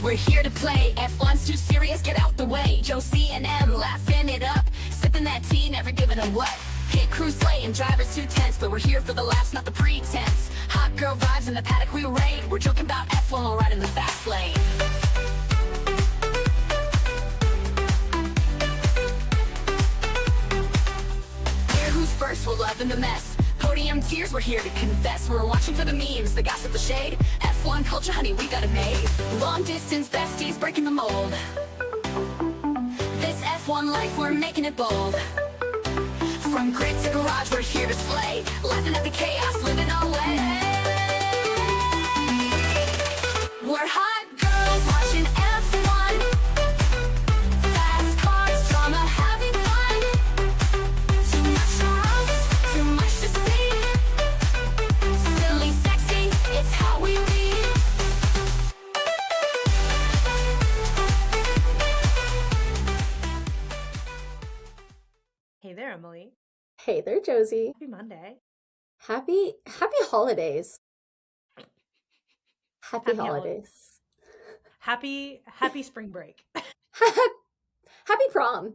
we're here to play. F1's too serious, get out the way. Josie and Em laughing it up, sipping that tea, never giving a what. Pit crew slaying, drivers too tense, but we're here for the laughs, not the pretense. Hot girl vibes in the paddock we raid. We're joking about F1 while riding the fast lane. Here who's first, we're loving the mess. Podium tears, we're here to confess. We're watching for the memes, the gossip, the shade. F1 culture, honey, we got it made. Long distance besties breaking the mold. This F1 life, we're making it bold. From grid to garage, we're here to slay. Laughing at the chaos, living our way. We're hot girls watching F1. Fast cars, drama, having fun. Too much house, too much to see. Silly, sexy, it's how we be. Hey there, Emily. Hey there, Josie. Happy Monday. Happy holidays. Happy holidays. Happy spring break. Happy prom.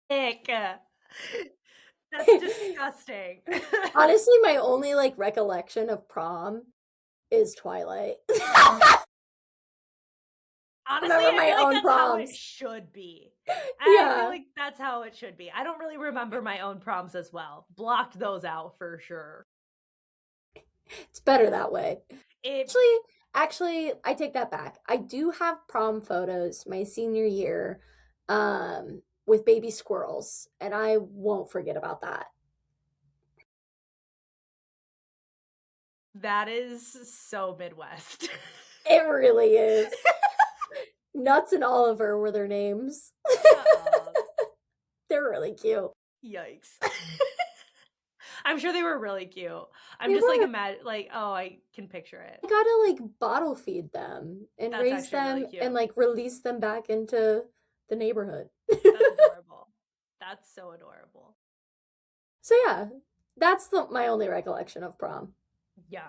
Ick. That's disgusting. Honestly, my only recollection of prom is Twilight. Honestly, remember my I feel own like that's how it proms. should be. Yeah. I feel like that's how it should be. I don't really remember my own proms as well. Blocked those out for sure. It's better that way. It Actually, I take that back. I do have prom photos my senior year with baby squirrels, and I won't forget about that. That is so Midwest. It really is. Nuts and Oliver were their names. They're really cute. Yikes. I'm sure they were really cute. I'm They just were. oh, I can picture it. I gotta bottle feed them and That's raise actually really them cute. and release them back into the neighborhood. That's adorable. That's so adorable. So yeah, that's my only recollection of prom. Yeah.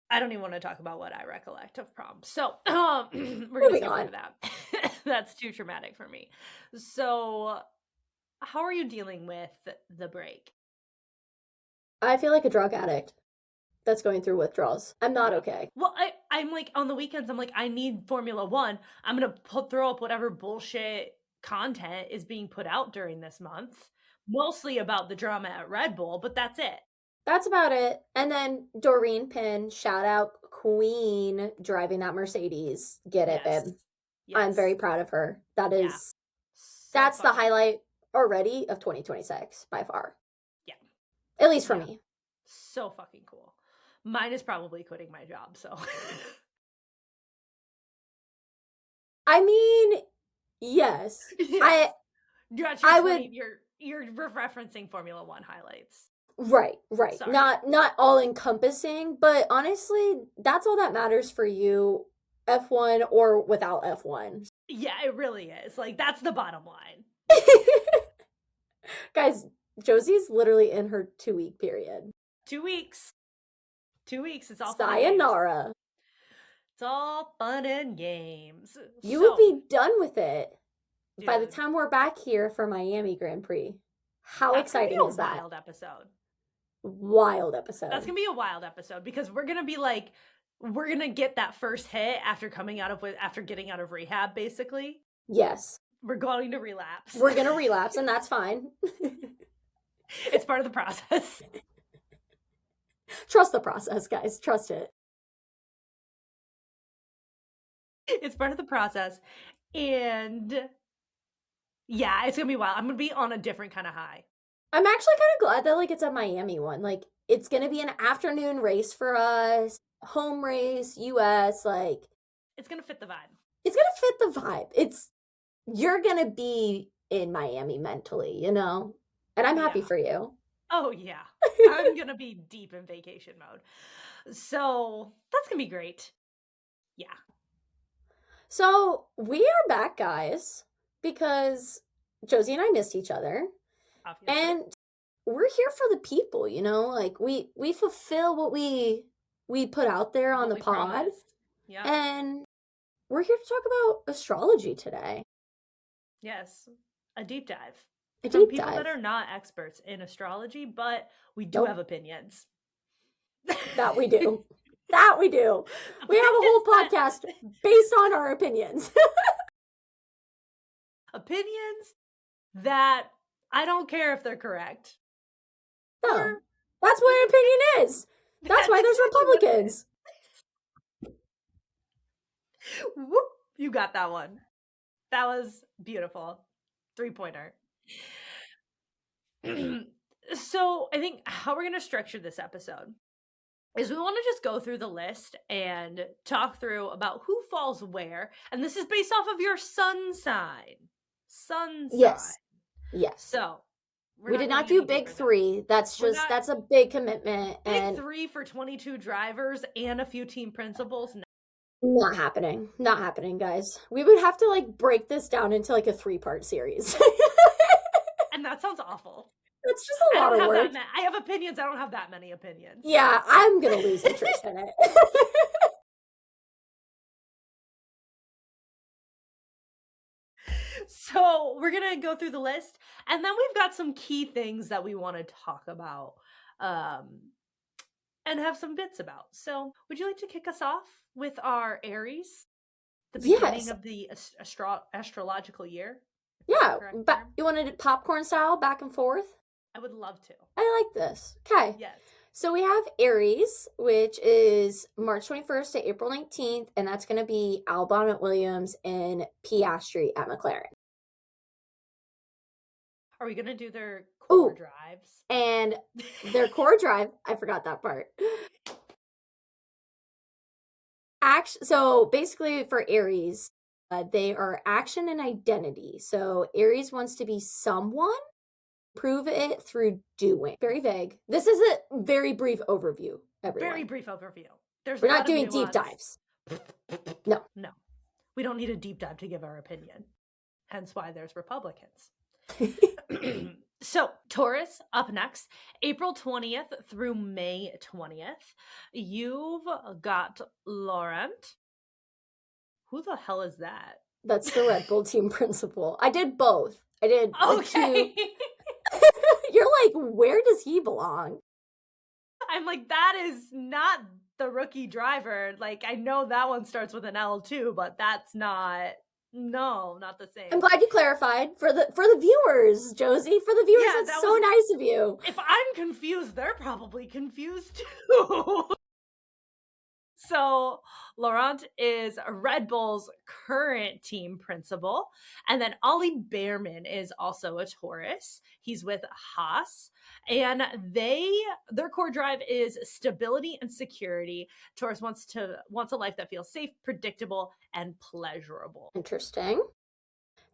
I don't even want to talk about what I recollect of prom. So we're gonna Moving skip on. over that. That's too traumatic for me. So how are you dealing with the break? I feel like a drug addict that's going through withdrawals. I'm not okay. Well, I'm on the weekends, I'm I need Formula One. I'm going to throw up whatever bullshit content is being put out during this month. Mostly about the drama at Red Bull, but that's it. That's about it. And then Doreen Pin, shout out Queen, driving that Mercedes. Get it, Yes. babe. Yes. I'm very proud of her. Yeah. That's So the fun. highlight already of 2026 by far. Yeah. At least for Yeah. me. So fucking cool. Mine is probably quitting my job, so. I mean, yes. I would- You're referencing Formula One highlights. Right. Sorry. Not all encompassing, but honestly, that's all that matters for you, F1 or without F1. Yeah, it really is. That's the bottom line. Guys, Josie's literally in her 2-week period. 2 weeks. 2 weeks. It's all fun and games. Sayonara. It's all fun and games. You So, will be done with it by the dude, time we're back here for Miami Grand Prix. How that's gonna exciting be a is that? wild episode. Wild episode. That's gonna be a wild episode because we're gonna be we're gonna get that first hit after getting out of rehab. Basically, Yes. we're going to relapse. We're going to relapse, and that's fine. It's part of the process. Trust the process, guys. Trust it. It's part of the process, and yeah, it's gonna be wild. I'm gonna be on a different kind of high. I'm actually kind of glad that it's a Miami one. It's going to be an afternoon race for us. Home race, US, It's gonna fit the vibe. it's going to fit the vibe. You're going to be in Miami mentally, And I'm happy Yeah. for you. Oh yeah, I'm gonna be deep in vacation mode, so that's gonna be great. Yeah. So we are back, guys, because Josie and I missed each other, Obviously. and we're here for the people, we fulfill what we we put out there on What the we pod. promised. Yeah. And we're here to talk about astrology today. Yes. A deep dive. A From deep people dive. that are not experts in astrology, but we do Nope. have opinions. That we do. That we do. We have a whole podcast based on our opinions. Opinions that I don't care if they're correct. No. Or That's what an opinion is. That's why there's exactly what it Republicans. Whoop, you got that one. That was beautiful. 3-pointer. So I think how we're going to structure this episode is we want to just go through the list and talk through about who falls where. And this is based off of your sun sign. Sun sign. Yes. Yes. So we did not do big three. That's just, that's a big commitment. Big three for 22 drivers and a few team principals. Not happening. Not happening, guys. We would have to like break this down into like a 3-part series. And that sounds awful. It's just a lot of work. I have opinions. I don't have that many opinions. Yeah, I'm going to lose interest in it. So we're going to go through the list, and then we've got some key things that we want to talk about and have some bits about. So would you like to kick us off with our Aries? The beginning of the astrological year? Yeah. You wanted it popcorn style, back and forth? I would love to. I like this. Okay. Yes. So we have Aries, which is March 21st to April 19th, and that's going to be Albon at Williams and Piastri at McLaren. Are we going to do their core drives? And their core drive, I forgot that part. So basically for Aries, they are action and identity. So Aries wants to be someone. Prove it through doing. Very vague. This is a very brief overview, everyone. Very brief overview. We're not doing deep dives. No. No. We don't need a deep dive to give our opinion. Hence why there's Republicans. So, Taurus, up next, April 20th through May 20th. You've got Laurent. Who the hell is that? That's the Red Bull team principal. I did both. I did okay. You're like, where does he belong? I'm like, that is not the rookie driver. Like, I know that one starts with an L too, but that's not. No, not the same. I'm glad you clarified for the viewers, Josie. For the viewers, that's so nice of you. If I'm confused, they're probably confused too. So Laurent is Red Bull's current team principal. And then Ollie Behrman is also a Taurus. He's with Haas. And their core drive is stability and security. Taurus wants a life that feels safe, predictable, and pleasurable. Interesting.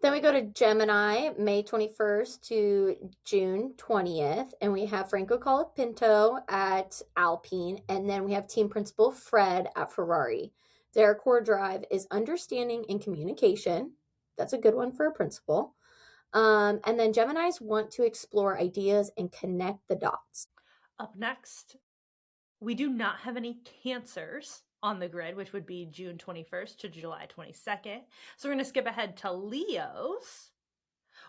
Then we go to Gemini, May 21st to June 20th. And we have Franco Colapinto at Alpine. And then we have team principal Fred at Ferrari. Their core drive is understanding and communication. That's a good one for a principal. And then Geminis want to explore ideas and connect the dots. Up next, we do not have any Cancers on the grid, which would be June 21st to July 22nd. So we're going to skip ahead to Leos,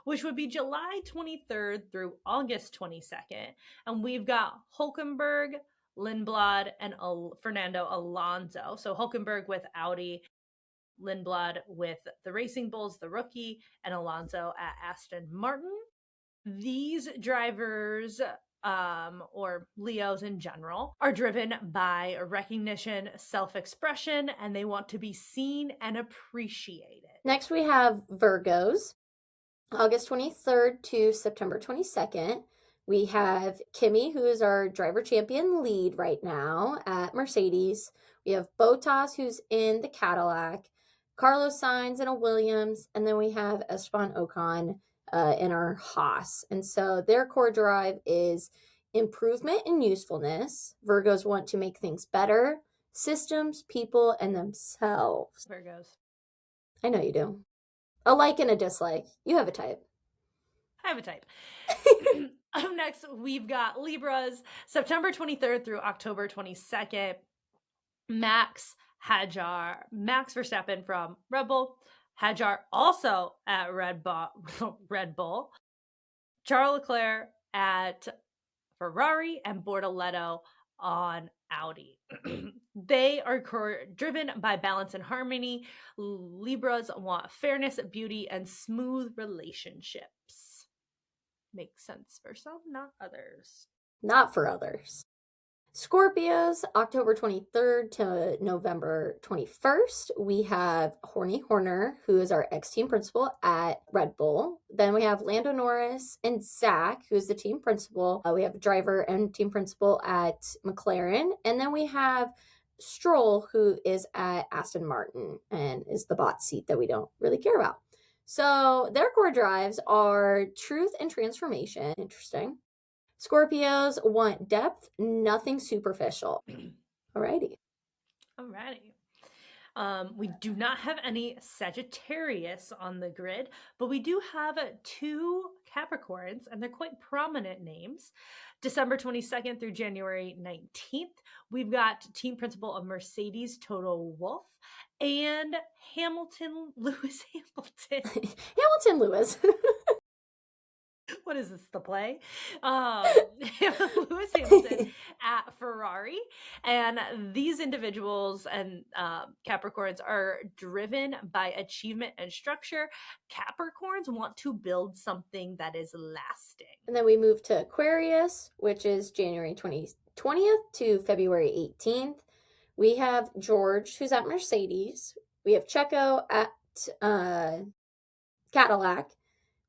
which would be July 23rd through August 22nd. And we've got Hulkenberg, Lindblad, and Fernando Alonso. So Hulkenberg with Audi, Lindblad with the Racing Bulls, the rookie, and Alonso at Aston Martin. These drivers, or Leos in general, are driven by recognition, self-expression, and they want to be seen and appreciated. Next, we have Virgos, August 23rd to September 22nd. We have Kimi, who is our driver champion lead right now at Mercedes. We have Bottas, who's in the Cadillac, Carlos Sainz in a Williams, and then we have Esteban Ocon in our Haas. And so their core drive is improvement and usefulness. Virgos want to make things better, systems, people, and themselves. Virgos. I know you do. A like and a dislike. You have a type. I have a type. Up next, we've got Libras, September 23rd through October 22nd. Max Verstappen from Red Bull, Hajar also at Red Bull, Charles Leclerc at Ferrari, and Bortoleto on Audi. They are driven by balance and harmony. Libras want fairness, beauty, and smooth relationships. Makes sense for some, not others. Not for others. Scorpios, October 23rd to November 21st. We have Horny Horner, who is our ex-team principal at Red Bull. Then we have Lando Norris and Zach, who is the team principal. We have driver and team principal at McLaren. And then we have Stroll, who is at Aston Martin and is the bot seat that we don't really care about. So their core drives are truth and transformation. Interesting. Scorpios want depth, nothing superficial. Alrighty. We do not have any Sagittarius on the grid, but we do have 2 Capricorns, and they're quite prominent names. December 22nd through January 19th, we've got team principal of Mercedes, Toto Wolff, and Lewis Hamilton. Hamilton Lewis. What is this, the play? Lewis Hamilton at Ferrari. And these individuals and Capricorns are driven by achievement and structure. Capricorns want to build something that is lasting. And then we move to Aquarius, which is January 20th to February 18th. We have George, who's at Mercedes. We have Checo at Cadillac.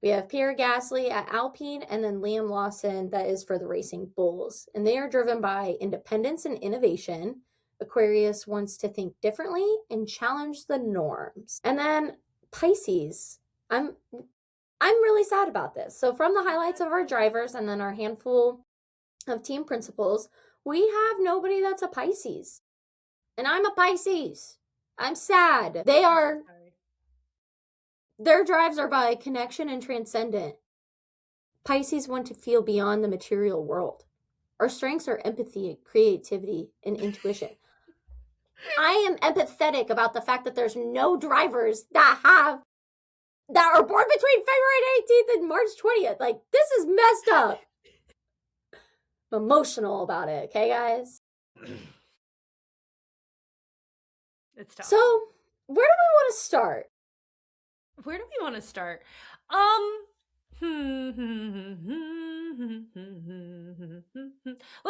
We have Pierre Gasly at Alpine, and then Liam Lawson, that is for the Racing Bulls. And they are driven by independence and innovation. Aquarius wants to think differently and challenge the norms. And then Pisces. I'm really sad about this. So from the highlights of our drivers and then our handful of team principals, we have nobody that's a Pisces. And I'm a Pisces. I'm sad. Their drives are by connection and transcendent. Pisces want to feel beyond the material world. Our strengths are empathy, creativity, and intuition. I am empathetic about the fact that there's no drivers that are born between February 18th and March 20th. Like, this is messed up. I'm emotional about it, okay, guys? It's tough. So, where do we want to start? Let's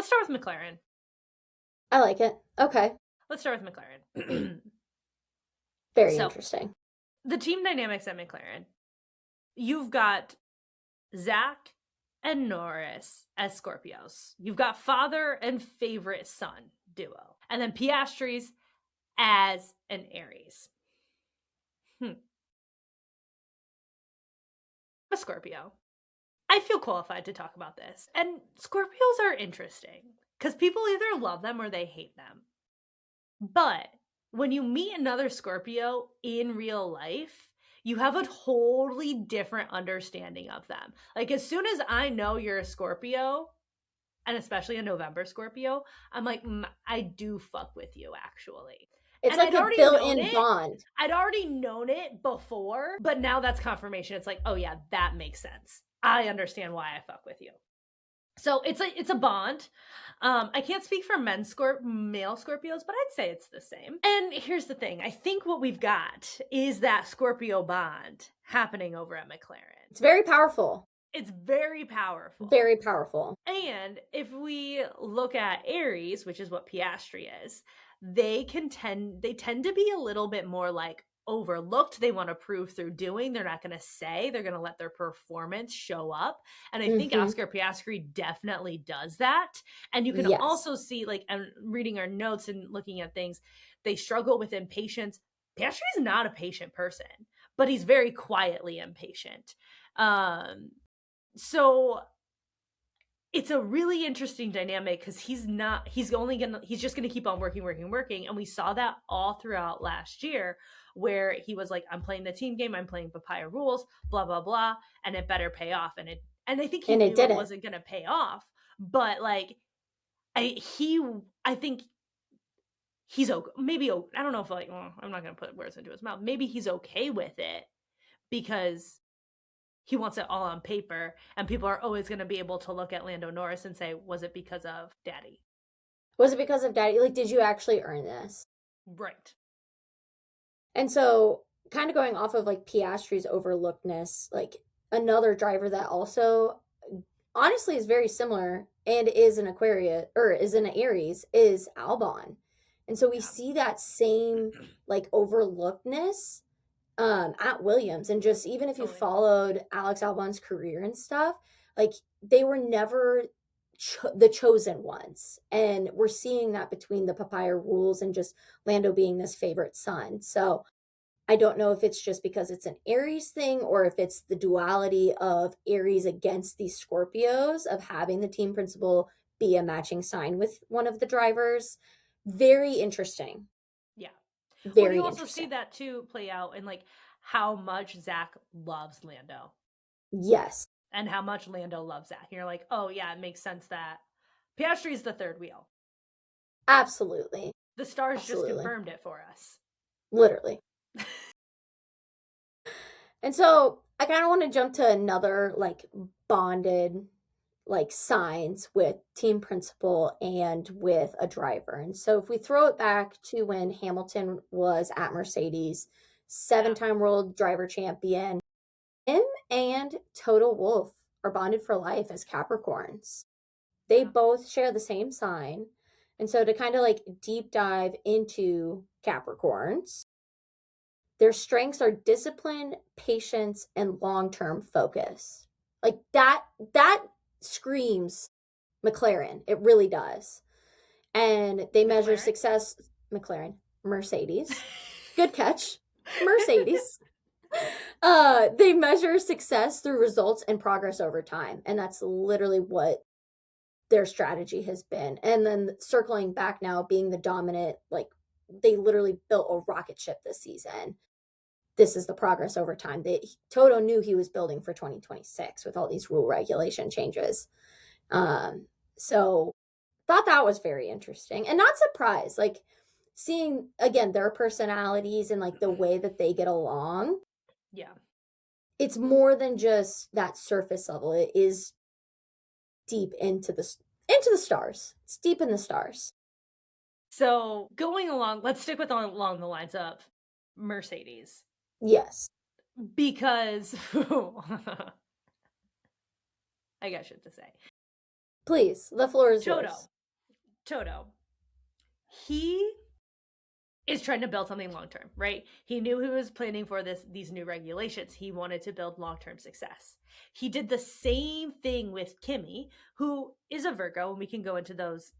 start with McLaren. I like it. Okay. Let's start with McLaren. Very interesting. The team dynamics at McLaren. You've got Zach and Norris as Scorpios. You've got father and favorite son duo. And then Piastri's as an Aries. A Scorpio. I feel qualified to talk about this. And Scorpios are interesting because people either love them or they hate them. But when you meet another Scorpio in real life, you have a totally different understanding of them. Like, as soon as I know you're a Scorpio, and especially a November Scorpio, I'm like, I do fuck with you, actually. It's like a built-in bond. I'd already known it before, but now that's confirmation. It's like, oh yeah, that makes sense. I understand why I fuck with you. So it's a bond. I can't speak for male Scorpios, but I'd say it's the same. And here's the thing. I think what we've got is that Scorpio bond happening over at McLaren. It's very powerful. It's very powerful. Very powerful. And if we look at Aries, which is what Piastri is, they tend to be a little bit more like overlooked. They want to prove through doing. They're not going to say. They're going to let their performance show up. And I think Oscar Piastri definitely does that. And you can also see, like, and reading our notes and looking at things, they struggle with impatience. Piastri is not a patient person, but he's very quietly impatient. So it's a really interesting dynamic because he's just going to keep on working. And we saw that all throughout last year where he was like, I'm playing the team game. I'm playing Papaya rules, blah, blah, blah. And it better pay off. And I think he knew it wasn't going to pay off, but like, I think he's okay. Maybe I don't know if like I'm not gonna put words into his mouth. Maybe he's okay with it because he wants it all on paper, and people are always going to be able to look at Lando Norris and say, "Was it because of Daddy?" Was it because of Daddy? Like, did you actually earn this? Right. And so, kind of going off of like Piastri's overlookedness, like another driver that also honestly is very similar and is an Aquarius or is an Aries is Albon. And so we Yeah. see that same like overlookedness at Williams. And just even if you Totally. followed Alex Albon's career and stuff, like they were never the chosen ones. And we're seeing that between the papaya rules and just Lando being this favorite son. So I don't know if it's just because it's an Aries thing or if it's the duality of Aries against these Scorpios of having the team principal be a matching sign with one of the drivers. Very interesting. Yeah. Well, Very you also see interesting. that too play out in like how much Zach loves Lando Yes, and how much Lando loves Zach. You're like, oh yeah, it makes sense that Piastri is the third wheel. absolutely. The stars just Absolutely. confirmed it for us. Literally. And so I kind of want to jump to another like bonded like signs with team principal and with a driver. And so if we throw it back to when Hamilton was at Mercedes, 7-time world driver champion, him and Toto Wolff are bonded for life as Capricorns. They Yeah. both share the same sign. And so to kind of like deep dive into Capricorns, their strengths are discipline, patience, and long-term focus. Like that screams McLaren. It really does. And they measure McLaren? success McLaren, Mercedes. Good catch. Mercedes. They measure success through results and progress over time. And that's literally what their strategy has been. And then circling back now, being the dominant, like they literally built a rocket ship this season. This is the progress over time. Toto knew he was building for 2026 with all these rule regulation changes. So thought that was very interesting and not surprised. Like seeing again their personalities and like the way that they get along. Yeah. It's more than just that surface level. It is deep into the stars. It's deep in the stars. So going along, let's stick with along the lines of Mercedes. Yes. Because I got shit to say. Please, the floor is yours. Toto. He is trying to build something long term, right? He knew he was planning for these new regulations. He wanted to build long-term success. He did the same thing with Kimmy, who is a Virgo, and we can go into those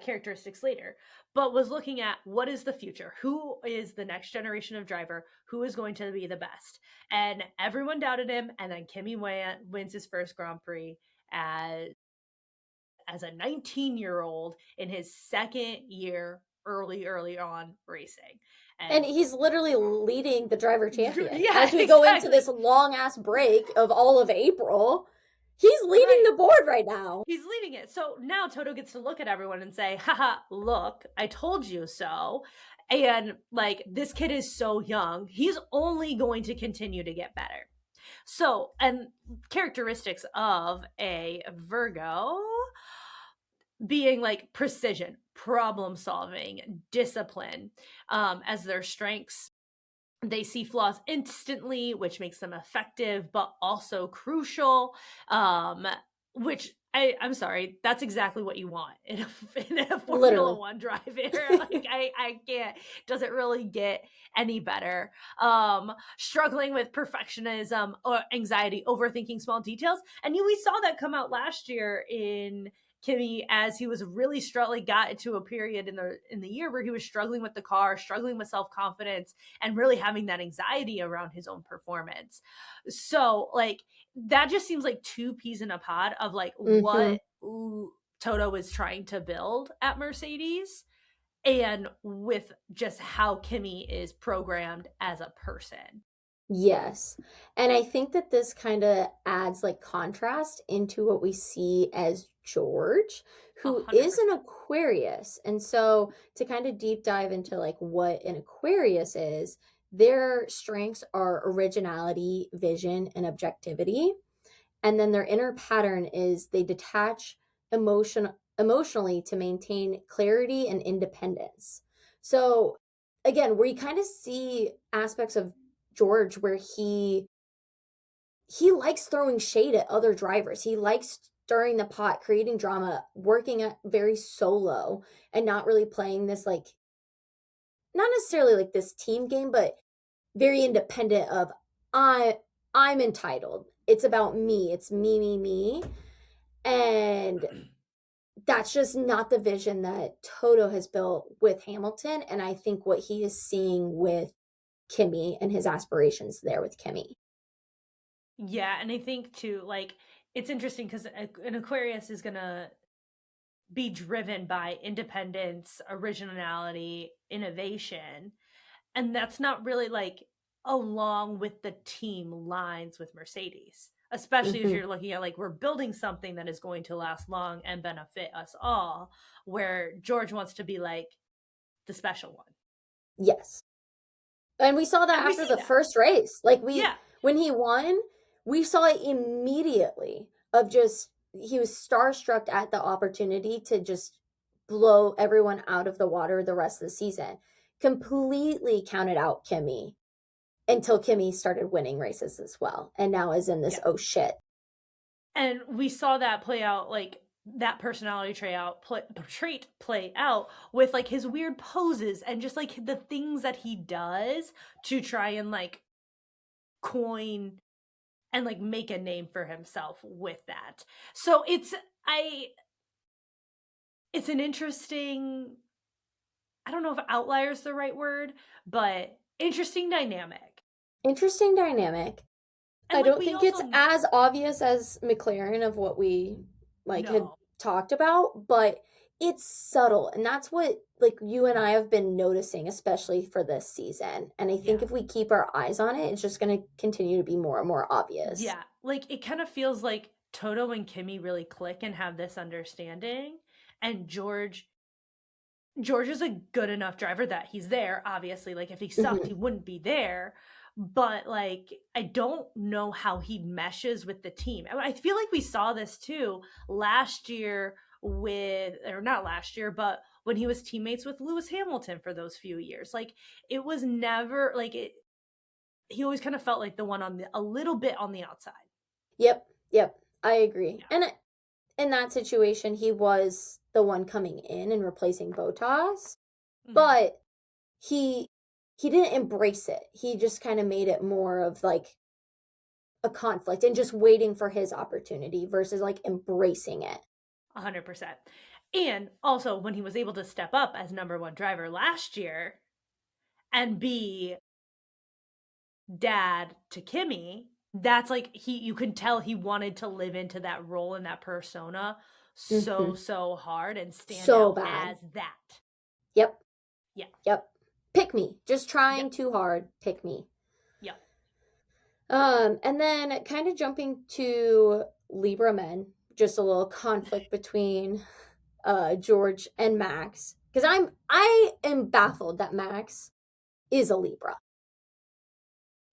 characteristics later, but was looking at what is the future, who is the next generation of driver, who is going to be the best. And everyone doubted him, and then Kimmy wins his first Grand Prix as a 19-year-old in his second year early on racing. And he's literally leading the driver champion. Yeah, as we go into this long ass break of all of April, he's leading the board right now. He's leading it. So now Toto gets to look at everyone and say, haha, look, I told you so. And like, this kid is so young. He's only going to continue to get better. So, and characteristics of a Virgo being like precision, problem solving, discipline as their strengths. They see flaws instantly, which makes them effective, but also crucial, which I'm sorry, that's exactly what you want in a Formula One driver. Like I can't, doesn't really get any better. Struggling with perfectionism or anxiety, overthinking small details. And we saw that come out last year in Kimmy as he was really struggling, got into a period in the year where he was struggling with the car, struggling with self-confidence, and really having that anxiety around his own performance. So like that just seems like two peas in a pod of like what Toto is trying to build at Mercedes and with just how Kimmy is programmed as a person. Yes. And I think that this kind of adds like contrast into what we see as George, who is an 100%. Aquarius. And so to kind of deep dive into like what an Aquarius is, their strengths are originality, vision, and objectivity. And then their inner pattern is they detach emotionally to maintain clarity and independence. So again, we kind of see aspects of George where he likes throwing shade at other drivers. He likes stirring the pot, creating drama, working at very solo and not really playing this like not necessarily like this team game, but very independent of I I'm entitled. It's about me. It's me, me, me. And that's just not the vision that Toto has built with Hamilton. And I think what he is seeing with Kimmy and his aspirations there with Kimmy. Yeah, and I think too, like it's interesting because an Aquarius is gonna be driven by independence, originality, innovation, and that's not really like along with the team lines with Mercedes. Especially as Hmm. you're looking at like we're building something that is going to last long and benefit us all, where George wants to be like the special one. Yes. And we saw that And we after see the that. first race. Like Yeah. when he won, we saw it immediately of just he was starstruck at the opportunity to just blow everyone out of the water the rest of the season. Completely counted out Kimmy until Kimmy started winning races as well. And now is in this Yeah. oh shit. And we saw that play out like that personality trait play out with like his weird poses and just like the things that he does to try and like coin and like make a name for himself with that. So I it's an interesting, I don't know if outlier is the right word, but interesting dynamic. Interesting dynamic. And I like don't we think it's also as obvious as McLaren of what we like had know. talked about, but it's subtle. And that's what like you and I have been noticing, especially for this season. And I think Yeah. if we keep our eyes on it, it's just going to continue to be more and more obvious. Yeah, like it kind of feels like Toto and Kimmy really click and have this understanding, and George is a good enough driver that he's there. Obviously, like if he sucked, Hmm. he wouldn't be there. But like, I don't know how he meshes with the team. I feel like we saw this too last year with, or not last year, but when he was teammates with Lewis Hamilton for those few years. Like it was never like it. He always kind of felt like the one on the a little bit on the outside. Yep. Yep. I agree. Yeah. And in that situation, he was the one coming in and replacing Botas, Mhm. but he he didn't embrace it. He just kind of made it more of like a conflict and just waiting for his opportunity versus like embracing it. 100%. And also, when he was able to step up as number one driver last year and be dad to Kimmy, that's like you can tell he wanted to live into that role and that persona Hmm. so hard and stand So out bad. as that. Yep. Yeah. Yep. Pick me. Just Yep. trying too hard. Pick me. Yep. And then kind of jumping to Libra men, just a little conflict between George and Max. Because I am baffled that Max is a Libra.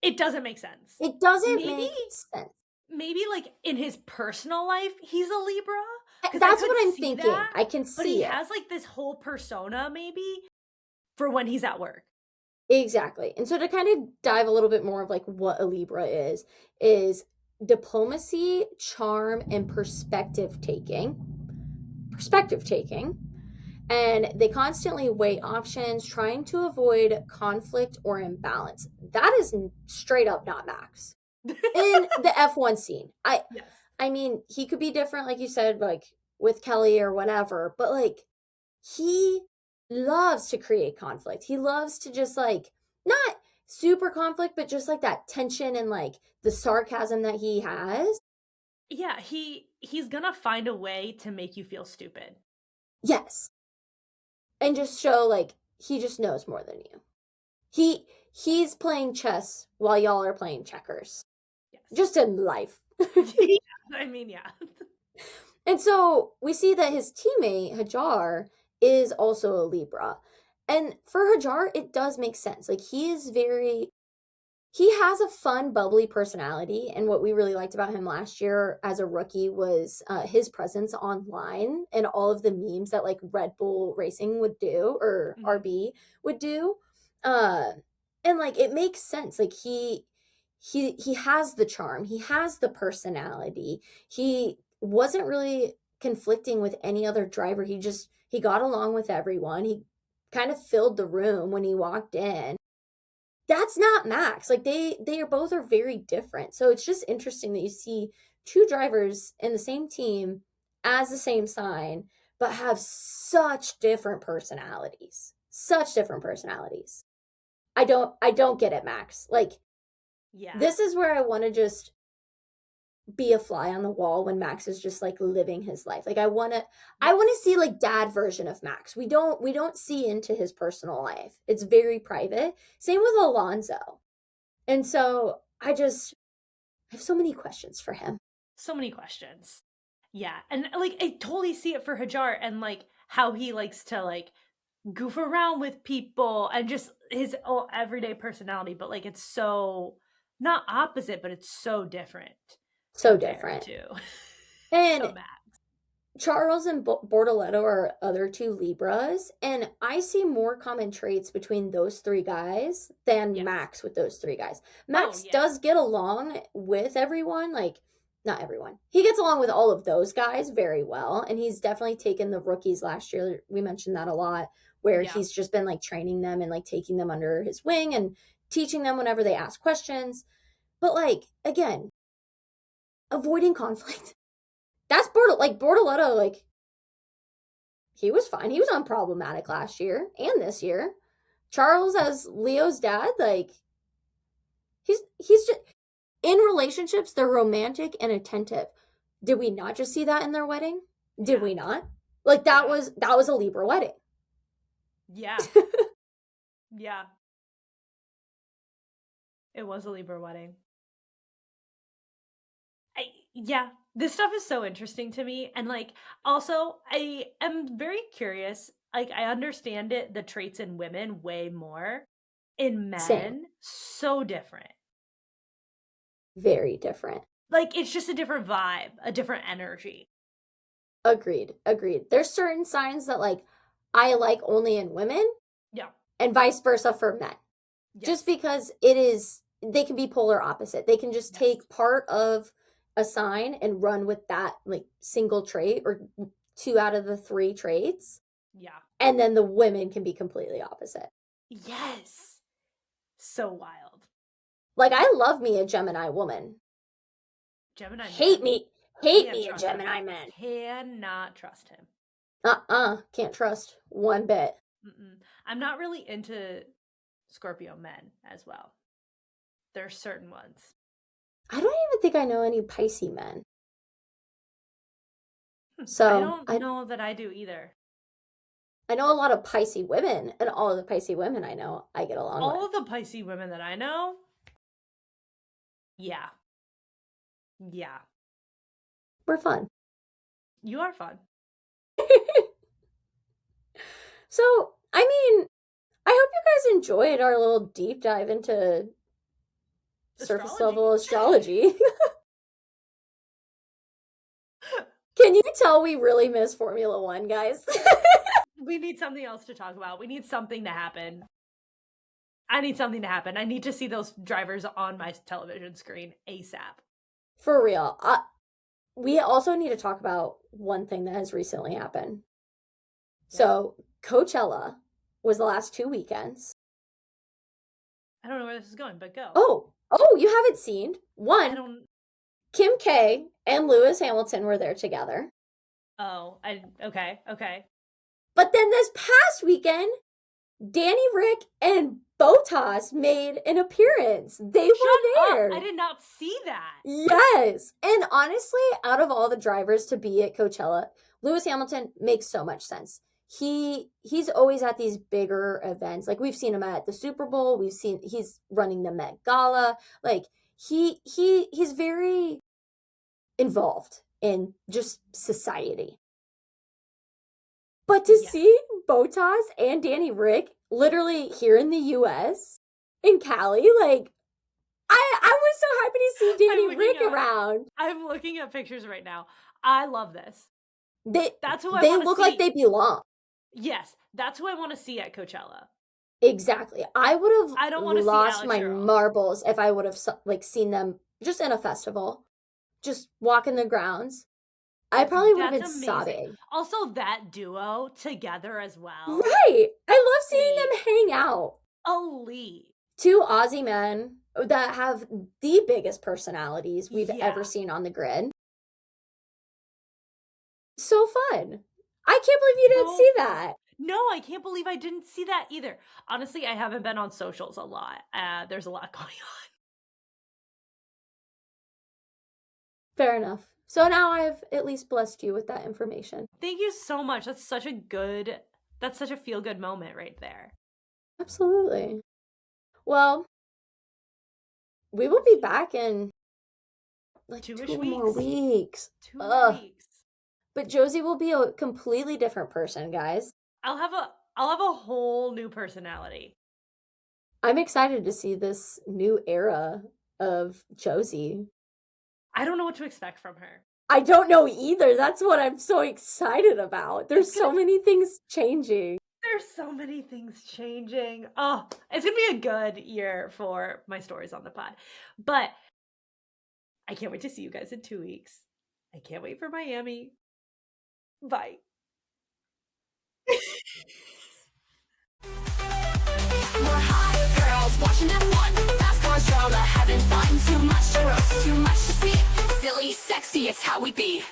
It doesn't make sense. It doesn't Maybe make sense. maybe like in his personal life he's a Libra because I That's could what I'm see thinking. that, I can but he see it. has like this whole persona maybe for when he's at work. Exactly. And so to kind of dive a little bit more of like what a Libra is diplomacy, charm, and perspective taking. Perspective taking. And they constantly weigh options, trying to avoid conflict or imbalance. That is straight up not Max. In the F1 scene. Yes. I mean, he could be different, like you said, like with Kelly or whatever, but like he loves to create conflict. He loves to just like not super conflict, but just like that tension and like the sarcasm that he has. Yeah, he's gonna find a way to make you feel stupid. Yes. And just show like he just knows more than you. He he's playing chess while y'all are playing checkers. Yes. Just in life. I mean, yeah. And so we see that his teammate, Hajar, is also a Libra. And for Hajar, it does make sense. Like, he has a fun, bubbly personality. And what we really liked about him last year as a rookie was his presence online and all of the memes that, like, Red Bull Racing would do, or RB would do. And, like, it makes sense. Like, he has the charm. He has the personality. He wasn't really conflicting with any other driver. He got along with everyone. He kind of filled the room when he walked in. That's not Max. Like, they are both are very different. So it's just interesting that you see two drivers in the same team as the same sign, but have such different personalities. Such different personalities. I don't get it, Max. Like, Yeah. this is where I want to just be a fly on the wall when Max is just like living his life. Like, I want to see like dad version of Max. We don't see into his personal life. It's very private. Same with Alonso. And so I have so many questions for him. So many questions. Yeah. And like, I totally see it for Hajar and like how he likes to like goof around with people and just his everyday personality. But like, it's so not opposite, but it's so different. So different. Too. And so mad. Charles and Bortoletto are other two Libras, and I see more common traits between those three guys than Max with those three guys. Max does get along with everyone, like, not everyone. He gets along with all of those guys very well, and he's definitely taken the rookies last year. We mentioned that a lot, where he's just been like training them and like taking them under his wing and teaching them whenever they ask questions. But like, again, avoiding conflict. That's Bortoletto, like, he was fine. He was unproblematic last year and this year. Charles, as Leo's dad, like, he's just, in relationships, they're romantic and attentive. Did we not just see that in their wedding? Did we not? Like, that was a Libra wedding. Yeah. Yeah. It was a Libra wedding. This stuff is so interesting to me. And like, also, I am very curious. Like, I understand the traits in women way more. In men, Same. So different. Very different. Like, it's just a different vibe, a different energy. Agreed. There's certain signs that like I like only in women. Yeah. And vice versa for men. Yes. Just because they can be polar opposite. They can just take part of a sign and run with that like single trait or 2 out of the 3 traits. Yeah. And then the women can be completely opposite. Yes. So wild. Like, I love me a Gemini woman. Gemini hate me a Gemini man. Cannot trust him. Can't trust one bit. I'm not really into Scorpio men as well. There's certain ones. I don't even think I know any Pisces men. So I don't know that I do either. I know a lot of Pisces women, and all of the Pisces women I know I get along with. All of the Pisces women that I know? Yeah. Yeah. We're fun. You are fun. So, I mean, I hope you guys enjoyed our little deep dive into surface level astrology. Can you tell we really miss Formula One, guys? We need something else to talk about. We need something to happen. I need something to happen. I need to see those drivers on my television screen ASAP. For real. We also need to talk about one thing that has recently happened. Yeah. So, Coachella was the last 2 weekends. I don't know where this is going, but go. Oh, you haven't seen. One, Kim K and Lewis Hamilton were there together. Okay. But then this past weekend, Danny Rick and Bottas made an appearance. They were there. Up. I did not see that. Yes. And honestly, out of all the drivers to be at Coachella, Lewis Hamilton makes so much sense. he's always at these bigger events. Like we've seen him at the Super Bowl, he's running the Met Gala. Like he's very involved in just society. But to Yeah. see Botas and Danny Rick literally here in the US in Cali, like I was so happy to see Danny looking Rick at- around. I'm looking at pictures right now. I love this. That's who I They wanna look like see. they belong. Yes, that's who I want to see at Coachella. Exactly. I would I don't have wanna see lost Alex my Earl. marbles if I would have like seen them just in a festival, just walking the grounds. I probably would have been That's amazing. sobbing. Also, that duo together as well. Right. I love seeing them hang out. Elite. Two Aussie men that have the biggest personalities we've Yeah. ever seen on the grid. So fun. I can't believe you didn't So see fun. that. No, I can't believe I didn't see that either. Honestly, I haven't been on socials a lot. There's a lot going on. Fair enough. So now I've at least blessed you with that information. Thank you so much. That's such a feel-good moment right there. Absolutely. Well, we will be back in like Two-ish 2 more weeks. weeks. 2 Ugh. weeks. But Josie will be a completely different person, guys. I'll have a whole new personality. I'm excited to see this new era of Josie. I don't know what to expect from her. I don't know either. That's what I'm so excited about. There's It's so gonna- many things changing. There's so many things changing. Oh, it's gonna be a good year for my stories on the pod. But I can't wait to see you guys in 2 weeks. I can't wait for Miami. Bye. We're hot girls watching F1. Fast cars, drama, having fun. Too much to roast, too much to see. Silly, sexy, it's how we be.